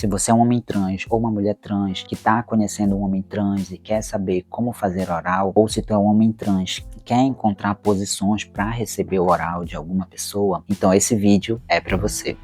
Se você é um homem trans ou uma mulher trans que está conhecendo um homem trans e quer saber como fazer oral, ou se tu é um homem trans que quer encontrar posições para receber o oral de alguma pessoa, então esse vídeo é para você.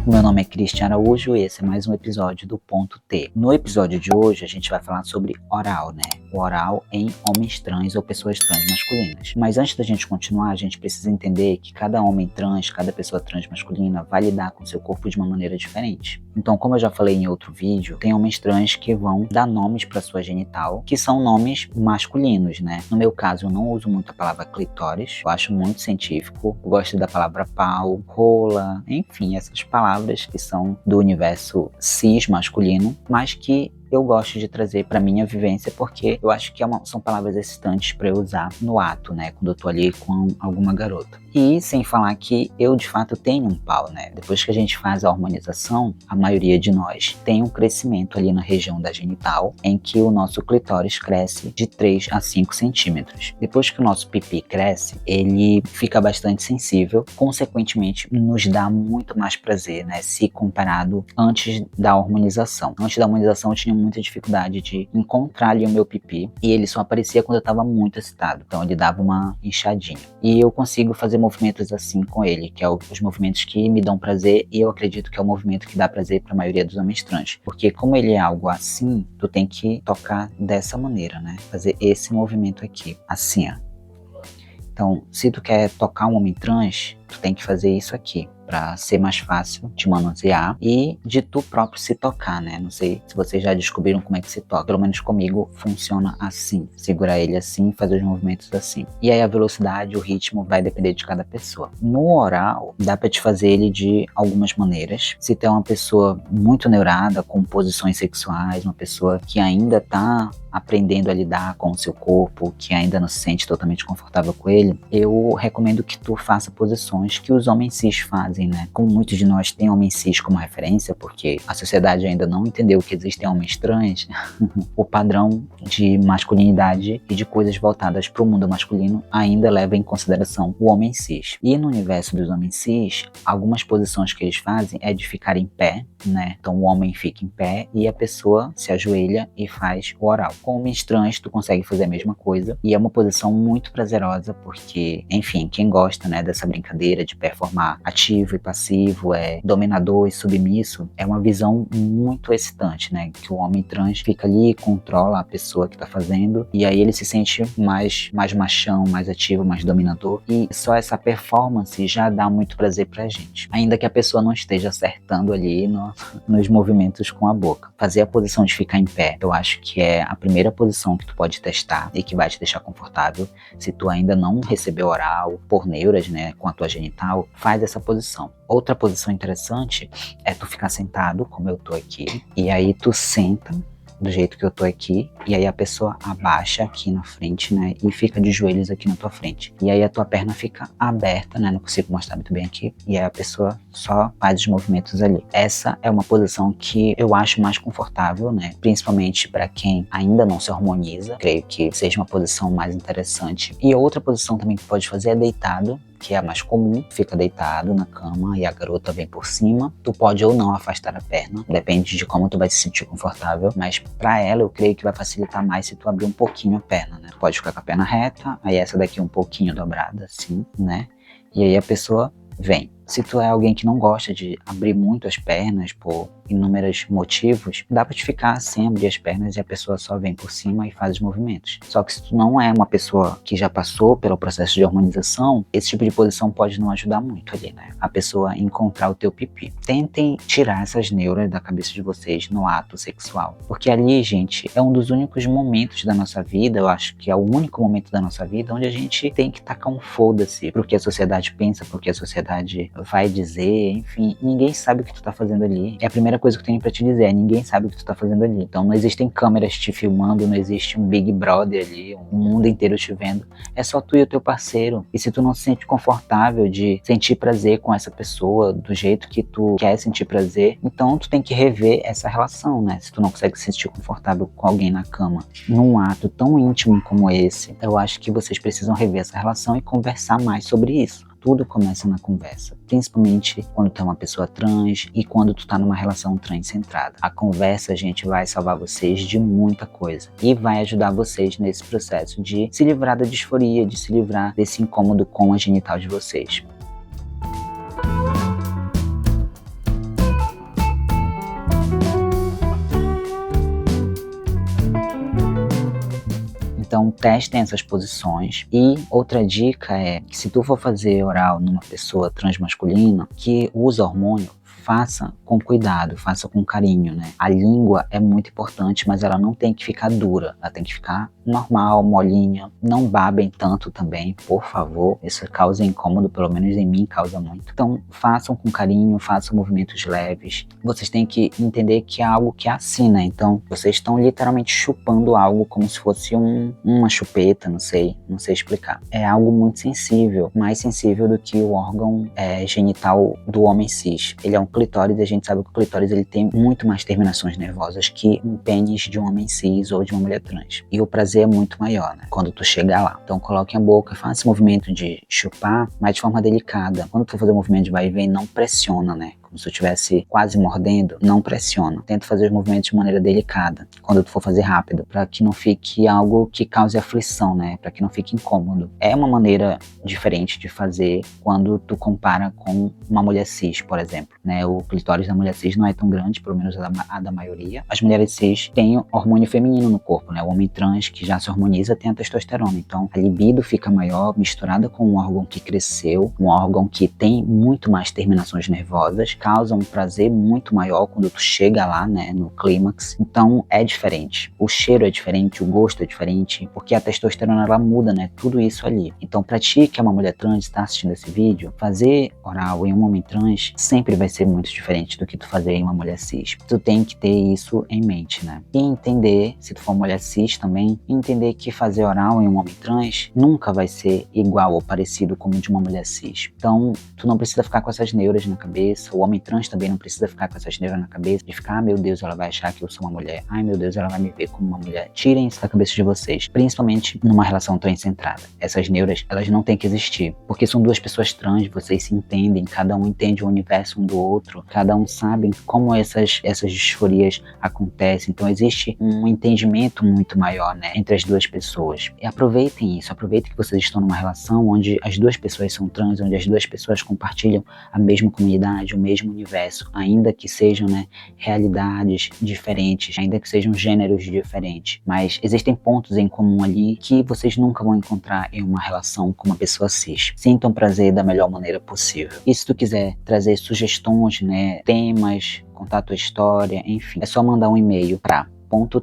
Meu nome é Cristian Araújo e esse é mais um episódio do Ponto T. No episódio de hoje a gente vai falar sobre oral, né? O oral em homens trans ou pessoas trans masculinas. Mas antes da gente continuar, a gente precisa entender que cada homem trans, cada pessoa trans masculina vai lidar com seu corpo de uma maneira diferente. Então, como eu já falei em outro vídeo, tem homens trans que vão dar nomes para sua genital, que são nomes masculinos, né? No meu caso, eu não uso muito a palavra clitóris, eu acho muito científico. Eu gosto da palavra pau, rola, enfim, essas palavras que são do universo cis masculino, mas que eu gosto de trazer para minha vivência porque eu acho que são palavras excitantes para eu usar no ato, né, quando eu tô ali com alguma garota. E sem falar que eu de fato tenho um pau, né? Depois que a gente faz a hormonização, a maioria de nós tem um crescimento ali na região da genital, em que o nosso clitóris cresce de 3 a 5 centímetros. Depois que o nosso pipi cresce, ele fica bastante sensível, consequentemente nos dá muito mais prazer, né, se comparado antes da hormonização. Antes da hormonização eu tinha muita dificuldade de encontrar ali o meu pipi e ele só aparecia quando eu estava muito excitado, então ele dava uma inchadinha. E eu consigo fazer movimentos assim com ele, que é os movimentos que me dão prazer, e eu acredito que é o movimento que dá prazer para a maioria dos homens trans, porque como ele é algo assim, tu tem que tocar dessa maneira, né? Fazer esse movimento aqui, assim, ó. Então, se tu quer tocar um homem trans, tu tem que fazer isso aqui, para ser mais fácil de manusear e de tu próprio se tocar, né? Não sei se vocês já descobriram como é que se toca. Pelo menos comigo funciona assim. Segurar ele assim, fazer os movimentos assim. E aí a velocidade, o ritmo vai depender de cada pessoa. No oral, dá pra te fazer ele de algumas maneiras. Se tu é uma pessoa muito neurada, com posições sexuais, uma pessoa que ainda tá aprendendo a lidar com o seu corpo, que ainda não se sente totalmente confortável com ele, eu recomendo que tu faça posições que os homens cis fazem, né? Como muitos de nós têm homens cis como referência, porque a sociedade ainda não entendeu que existem homens trans, o padrão de masculinidade e de coisas voltadas para o mundo masculino ainda leva em consideração o homem cis. E no universo dos homens cis, algumas posições que eles fazem é de ficar em pé, né? Então o homem fica em pé e a pessoa se ajoelha e faz o oral. Com homens trans, tu consegue fazer a mesma coisa e é uma posição muito prazerosa porque, enfim, quem gosta, né, dessa brincadeira de performar ativo e passivo, dominador e submisso, é uma visão muito excitante, né? Que o homem trans fica ali, controla a pessoa que tá fazendo e aí ele se sente mais machão, mais ativo, mais dominador, e só essa performance já dá muito prazer pra gente. Ainda que a pessoa não esteja acertando ali nos movimentos com a boca. Fazer a posição de ficar em pé, eu acho que é a primeira posição que tu pode testar e que vai te deixar confortável. Se tu ainda não recebeu oral por neuras, né, com a tua genital, faz essa posição. Outra posição interessante é tu ficar sentado, como eu tô aqui, e aí tu senta do jeito que eu tô aqui, e aí a pessoa abaixa aqui na frente, né, e fica de joelhos aqui na tua frente. E aí a tua perna fica aberta, né, não consigo mostrar muito bem aqui, e aí a pessoa só faz os movimentos ali. Essa é uma posição que eu acho mais confortável, né, principalmente para quem ainda não se hormoniza, creio que seja uma posição mais interessante. E outra posição também que tu pode fazer é deitado, que é a mais comum, fica deitado na cama e a garota vem por cima. Tu pode ou não afastar a perna, depende de como tu vai se sentir confortável, mas pra ela eu creio que vai facilitar mais se tu abrir um pouquinho a perna, né? Tu pode ficar com a perna reta, aí essa daqui um pouquinho dobrada, assim, né? E aí a pessoa vem. Se tu é alguém que não gosta de abrir muito as pernas por inúmeros motivos, dá pra te ficar sem abrir as pernas e a pessoa só vem por cima e faz os movimentos. Só que se tu não é uma pessoa que já passou pelo processo de hormonização, esse tipo de posição pode não ajudar muito ali, né? A pessoa encontrar o teu pipi. Tentem tirar essas neuras da cabeça de vocês no ato sexual. Porque ali, gente, é um dos únicos momentos da nossa vida, eu acho que é o único momento da nossa vida onde a gente tem que tacar um foda-se pro que a sociedade pensa, porque a sociedade vai dizer, enfim, ninguém sabe o que tu tá fazendo ali. É a primeira coisa que eu tenho pra te dizer, ninguém sabe o que tu tá fazendo ali. Então não existem câmeras te filmando, não existe um Big Brother ali, um mundo inteiro te vendo. É só tu e o teu parceiro. E se tu não se sente confortável de sentir prazer com essa pessoa, do jeito que tu quer sentir prazer, então tu tem que rever essa relação, né? Se tu não consegue se sentir confortável com alguém na cama, num ato tão íntimo como esse, eu acho que vocês precisam rever essa relação e conversar mais sobre isso. tudo começa na conversa, principalmente quando tu é uma pessoa trans e quando tu tá numa relação transcentrada. A conversa, gente, vai salvar vocês de muita coisa e vai ajudar vocês nesse processo de se livrar da disforia, de se livrar desse incômodo com a genital de vocês. Então testem essas posições. E outra dica é que se tu for fazer oral numa pessoa transmasculina que usa hormônio, faça com cuidado, faça com carinho, né? A língua é muito importante, mas ela não tem que ficar dura, ela tem que ficar normal, molinha. Não babem tanto também, por favor. Isso causa incômodo, pelo menos em mim causa muito. Então façam com carinho, façam movimentos leves. Vocês têm que entender que é algo que é assim, né? Então vocês estão literalmente chupando algo como se fosse uma chupeta, não sei explicar. É algo muito sensível, mais sensível do que o órgão genital do homem cis. Ele é um clitóris, e a gente sabe que o clitóris ele tem muito mais terminações nervosas que um pênis de um homem cis ou de uma mulher trans. E o prazer é muito maior, né? Quando tu chegar lá. Então coloque a boca, faça esse movimento de chupar, mas de forma delicada. Quando tu for fazer o movimento de vai e vem, não pressiona, né? Como se eu estivesse quase mordendo, não pressiona. Tenta fazer os movimentos de maneira delicada, quando tu for fazer rápido, para que não fique algo que cause aflição, né? Para que não fique incômodo. É uma maneira diferente de fazer quando tu compara com uma mulher cis, por exemplo, né? O clitóris da mulher cis não é tão grande, pelo menos a da maioria. As mulheres cis têm hormônio feminino no corpo, né? O homem trans que já se hormoniza tem a testosterona. Então a libido fica maior, misturada com um órgão que cresceu, um órgão que tem muito mais terminações nervosas, causa um prazer muito maior quando tu chega lá, né, no clímax. Então é diferente. O cheiro é diferente, o gosto é diferente, porque a testosterona ela muda, né, tudo isso ali. Então pra ti que é uma mulher trans, está assistindo esse vídeo, fazer oral em um homem trans sempre vai ser muito diferente do que tu fazer em uma mulher cis. Tu tem que ter isso em mente, né? E entender, se tu for mulher cis também, entender que fazer oral em um homem trans nunca vai ser igual ou parecido como de uma mulher cis. Então tu não precisa ficar com essas neuras na cabeça. O homem trans também não precisa ficar com essas neuras na cabeça, de ficar, meu Deus, ela vai achar que eu sou uma mulher, ai meu Deus, ela vai me ver como uma mulher. Tirem isso da cabeça de vocês, principalmente numa relação transcentrada. Essas neuras, elas não têm que existir, porque são duas pessoas trans, vocês se entendem, cada um entende o universo um do outro, cada um sabe como essas disforias acontecem, então existe um entendimento muito maior, né, entre as duas pessoas. E aproveitem isso, aproveitem que vocês estão numa relação onde as duas pessoas são trans, onde as duas pessoas compartilham a mesma comunidade, o mesmo universo, ainda que sejam, né, realidades diferentes, ainda que sejam gêneros diferentes, mas existem pontos em comum ali que vocês nunca vão encontrar em uma relação com uma pessoa cis. Sintam prazer da melhor maneira possível. E se tu quiser trazer sugestões, né, temas, contar a tua história, enfim, é só mandar um e-mail para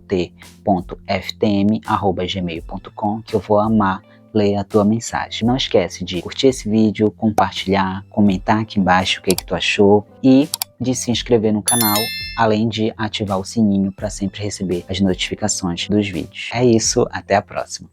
.t.ftm@gmail.com que eu vou amar ler a tua mensagem. Não esquece de curtir esse vídeo, compartilhar, comentar aqui embaixo o que tu achou e de se inscrever no canal, além de ativar o sininho para sempre receber as notificações dos vídeos. É isso, até a próxima.